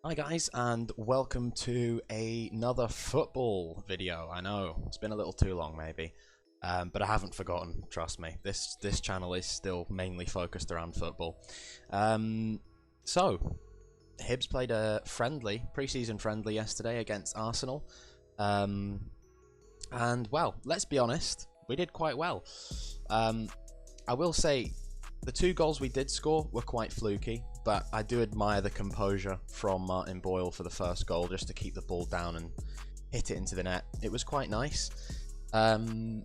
Hi guys, and welcome to another football video. I know it's been a little too long maybe, but I haven't forgotten, trust me. This channel is still mainly focused around football. So Hibs played a pre-season friendly yesterday against Arsenal, and well, let's be honest, we did quite well. I will say the two goals we did score were quite fluky, but I do admire the composure from Martin Boyle for the first goal, just to keep the ball down and hit it into the net. It was quite nice. Getting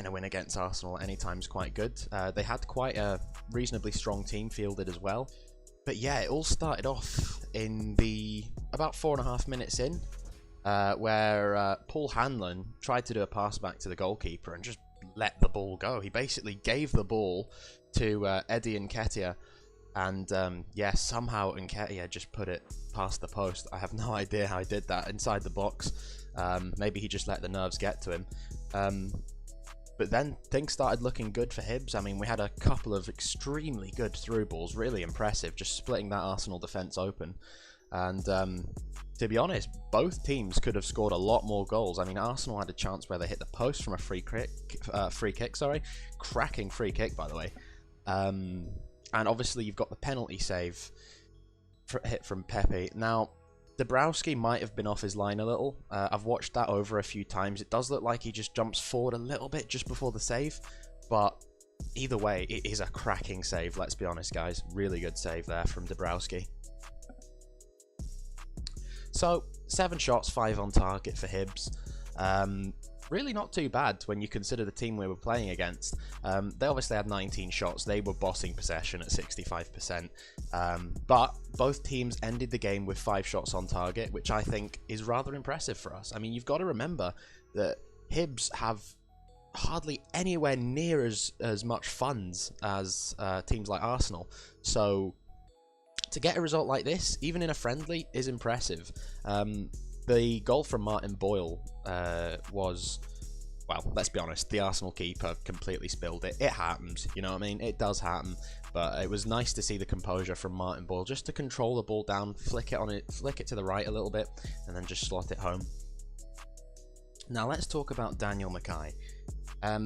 a win against Arsenal at any time is quite good. They had quite a reasonably strong team fielded as well. But yeah, it all started off in the about 4.5 minutes in, where Paul Hanlon tried to do a pass back to the goalkeeper and just let the ball go. He basically gave the ball to Eddie Nketiah. And yeah, somehow Nketiah just put it past the post. I have no idea how he did that inside the box. Maybe he just let the nerves get to him. But then things started looking good for Hibs. I mean, we had a couple of extremely good through balls, really impressive, just splitting that Arsenal defence open. And to be honest, both teams could have scored a lot more goals. I mean, Arsenal had a chance where they hit the post from a free kick, cracking free kick, by the way. And obviously you've got the penalty save hit from Pepe. Now, Dabrowski might have been off his line a little. I've watched that over a few times. It does look like he just jumps forward a little bit just before the save. But either way, it is a cracking save, let's be honest, guys. Really good save there from Dabrowski. So, 7 shots, 5 on target for Hibs. Really not too bad when you consider the team we were playing against. They obviously had 19 shots. They were bossing possession at 65%. But both teams ended the game with 5 shots on target, which I think is rather impressive for us. I mean, you've got to remember that Hibs have hardly anywhere near as much funds as teams like Arsenal. So to get a result like this, even in a friendly, is impressive. The goal from Martin Boyle was, well, let's be honest, the Arsenal keeper completely spilled it. It happens, you know what I mean? It does happen, but it was nice to see the composure from Martin Boyle, just to control the ball down, flick it to the right a little bit, and then just slot it home. Now let's talk about Daniel Mackay, a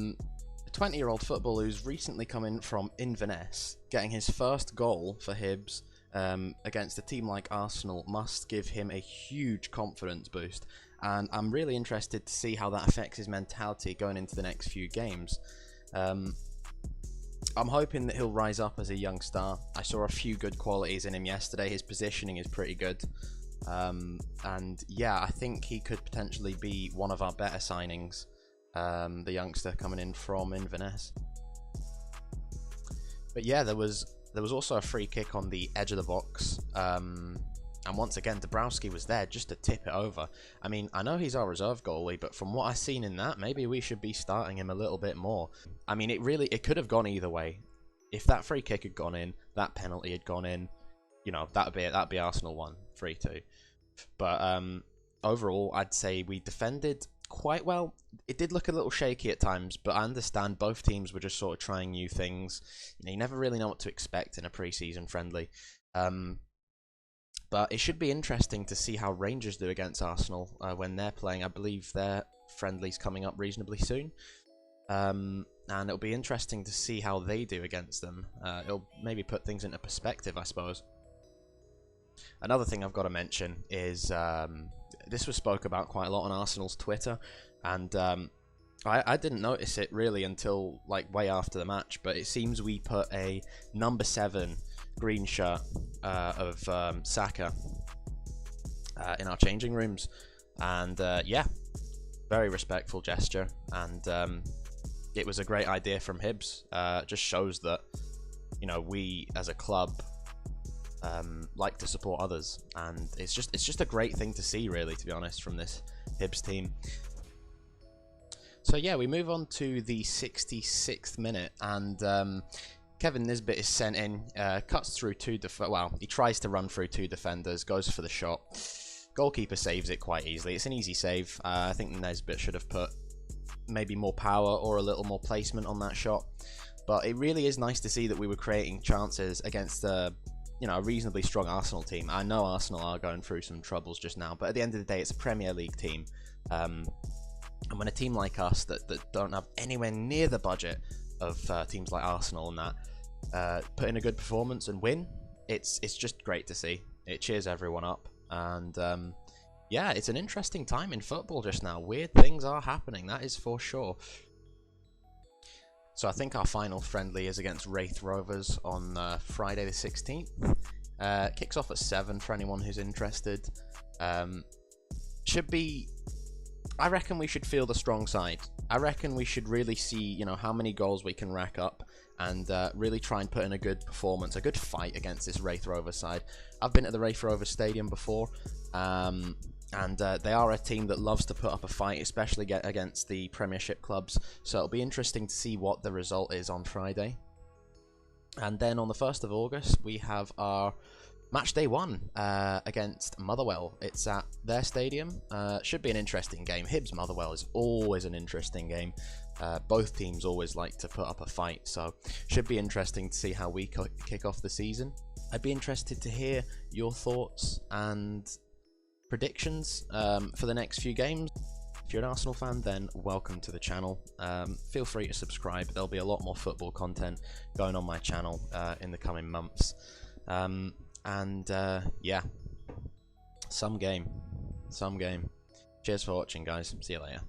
20-year-old footballer who's recently come in from Inverness, getting his first goal for Hibs. Against a team like Arsenal must give him a huge confidence boost, and I'm really interested to see how that affects his mentality going into the next few games. I'm hoping that he'll rise up as a young star. I saw a few good qualities in him yesterday. His positioning is pretty good, and yeah, I think he could potentially be one of our better signings, the youngster coming in from Inverness. But yeah, there was also a free kick on the edge of the box, and once again Dabrowski was there just to tip it over. I mean, I know he's our reserve goalie, but from what I've seen in that, maybe we should be starting him a little bit more. I mean, it could have gone either way. If that free kick had gone in, that penalty had gone in, you know, that'd be Arsenal 1, 3-2. But overall, I'd say we defended quite well. It did look a little shaky at times, but I understand both teams were just sort of trying new things. You know, you never really know what to expect in a pre-season friendly. But it should be interesting to see how Rangers do against Arsenal when they're playing. I believe their friendly's coming up reasonably soon. And it'll be interesting to see how they do against them. It'll maybe put things into perspective, I suppose. Another thing I've got to mention is this was spoke about quite a lot on Arsenal's Twitter, and I didn't notice it really until like way after the match, but it seems we put a number 7 green shirt of Saka in our changing rooms, and yeah, very respectful gesture, and it was a great idea from Hibs. Just shows that, you know, we as a club like to support others, and it's just a great thing to see, really, to be honest, from this Hibs team. So yeah, we move on to the 66th minute, and Kevin Nisbet is sent in, cuts through he tries to run through 2 defenders, goes for the shot. Goalkeeper saves it quite easily. It's an easy save. I think Nisbet should have put maybe more power or a little more placement on that shot, but it really is nice to see that we were creating chances against a reasonably strong Arsenal team. I know Arsenal are going through some troubles just now, but at the end of the day, it's a Premier League team. And when a team like us that don't have anywhere near the budget of teams like Arsenal and that put in a good performance and win, it's just great to see. It cheers everyone up, and yeah, it's an interesting time in football just now. Weird things are happening, that is for sure. So I think our final friendly is against Wraith Rovers on Friday the 16th. Kicks off at 7 for anyone who's interested. Should be... I reckon we should field a strong side. I reckon we should really see, how many goals we can rack up and really try and put in a good performance, a good fight against this Wraith Rovers side. I've been at the Wraith Rovers Stadium before, and they are a team that loves to put up a fight, especially against the Premiership clubs. So it'll be interesting to see what the result is on Friday. And then on the 1st of August, we have our match day 1 against Motherwell. It's at their stadium. Should be an interesting game. Hibs Motherwell is always an interesting game. Both teams always like to put up a fight, so should be interesting to see how we kick off the season. I'd be interested to hear your thoughts and predictions for the next few games. If you're an Arsenal fan, then welcome to the channel. Feel free to subscribe. There'll be a lot more football content going on my channel in the coming months. Yeah, some game. Cheers for watching, guys. See you later.